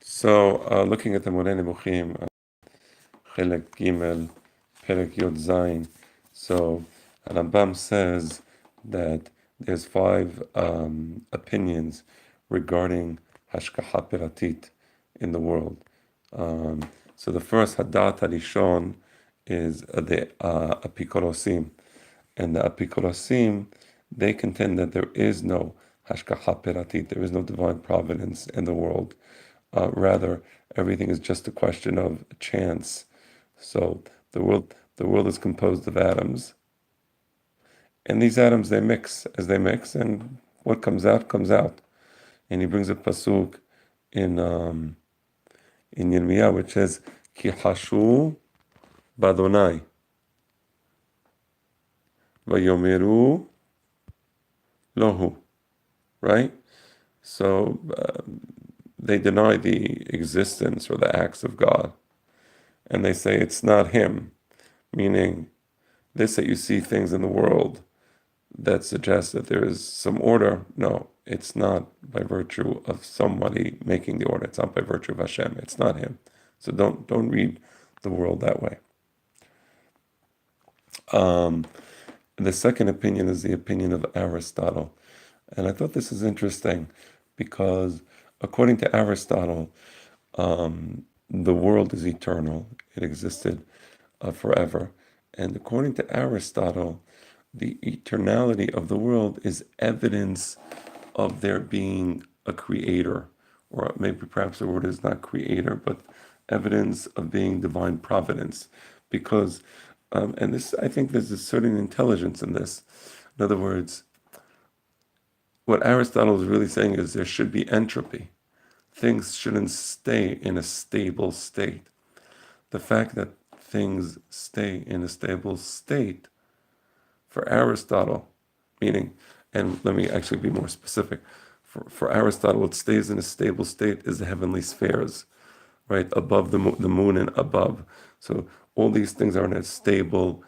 Looking at the Moreh Nebuchim, Chelek Gimel, Perek Yod Zayin. So, Rambam says that there's five opinions regarding Hashgacha Peratit in the world. So the first Hadat Harishon is the Apikorosim, and the Apikorosim, they contend that there is no Hashgacha Peratit, there is no divine providence in the world. Rather, everything is just a question of chance. So the world is composed of atoms, and these atoms they mix as they mix, and what comes out comes out. And he brings a pasuk in Yirmiyah which says, "Ki hashu badonai vayomeru lohu," right? So they deny the existence or the acts of God, and they say it's not Him, meaning this that you see things in the world that suggests that there is some order. No, it's not by virtue of somebody making the order. It's not by virtue of Hashem. It's not Him. So don't read the world that way. The second opinion is the opinion of Aristotle. And I thought this is interesting because according to Aristotle, the world is eternal. It existed forever. And according to Aristotle, the eternality of the world is evidence of there being a creator, or maybe perhaps the word is not creator, but evidence of being divine providence. Because, and this, I think there's a certain intelligence in this. In other words, what Aristotle is really saying is there should be entropy. Things shouldn't stay in a stable state. The fact that things stay in a stable state for Aristotle, meaning, and let me actually be more specific, for Aristotle, what stays in a stable state is the heavenly spheres, right, above the moon and above. So all these things are in a stable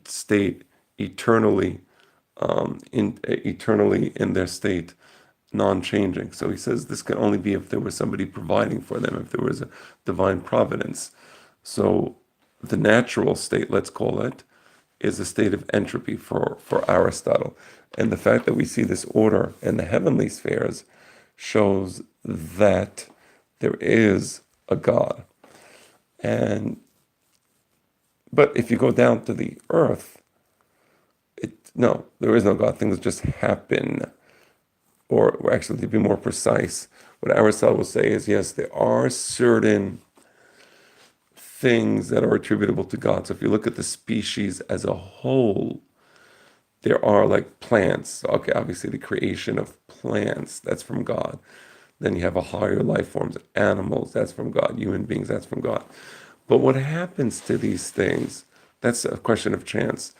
state, eternally in their state, non-changing. So he says this can only be if there was somebody providing for them, if there was a divine providence. So the natural state, let's call it, is a state of entropy for Aristotle. And the fact that we see this order in the heavenly spheres shows that there is a God. But if you go down to the earth, no, there is no God. Things just happen. Or actually, to be more precise, what Aristotle will say is, yes, there are certain things that are attributable to God. So if you look at the species as a whole, there are like plants. Okay, obviously the creation of plants, that's from God. Then you have a higher life forms, animals, that's from God. Human beings, that's from God. But what happens to these things, that's a question of chance.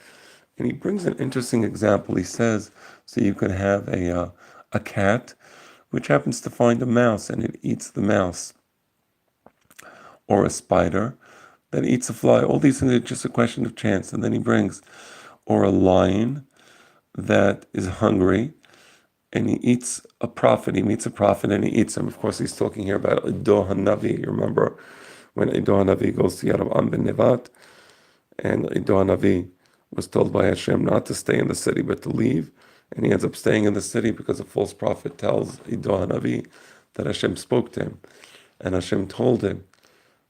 And he brings an interesting example. He says, so you can have a cat which happens to find a mouse and it eats the mouse, or a spider that eats a fly. All these things are just a question of chance. And then he brings, or a lion that is hungry and he eats a prophet. He meets a prophet and he eats him. Of course, he's talking here about Ido HaNavi. You remember when Ido HaNavi goes to Yerab'am ben Nevat, and Ido HaNavi was told by Hashem not to stay in the city but to leave, and he ends up staying in the city because a false prophet tells Ido HaNavi that Hashem spoke to him, and Hashem told him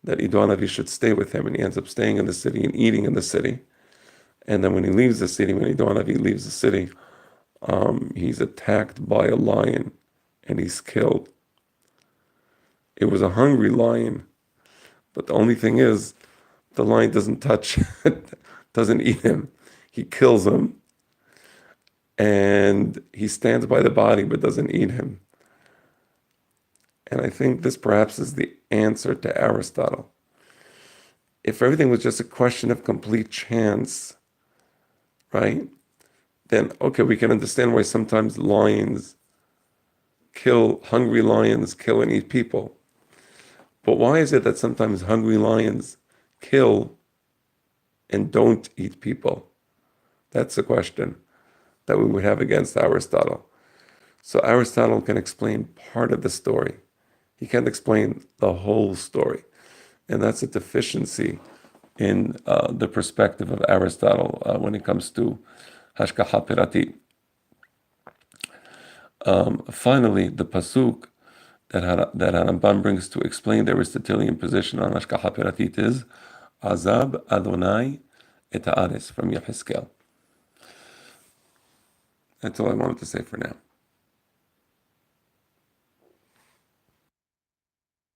that Ido HaNavi should stay with him, and he ends up staying in the city and eating in the city. And then when he leaves the city, when Ido HaNavi leaves the city, he's attacked by a lion and he's killed. It was a hungry lion, but the only thing is, the lion doesn't touch, doesn't eat him. He kills him, and he stands by the body but doesn't eat him. And I think this perhaps is the answer to Aristotle. If everything was just a question of complete chance, right, then okay, we can understand why sometimes hungry lions kill and eat people. But why is it that sometimes hungry lions kill and don't eat people? That's the question that we would have against Aristotle. So Aristotle can explain part of the story. He can't explain the whole story. And that's a deficiency in the perspective of Aristotle when it comes to Hashgacha Pirati. Finally, the pasuk that Harambam brings to explain the Aristotelian position on Hashgacha Piratit is Azab Adonai et haaretz from Yehezkel. That's all I wanted to say for now.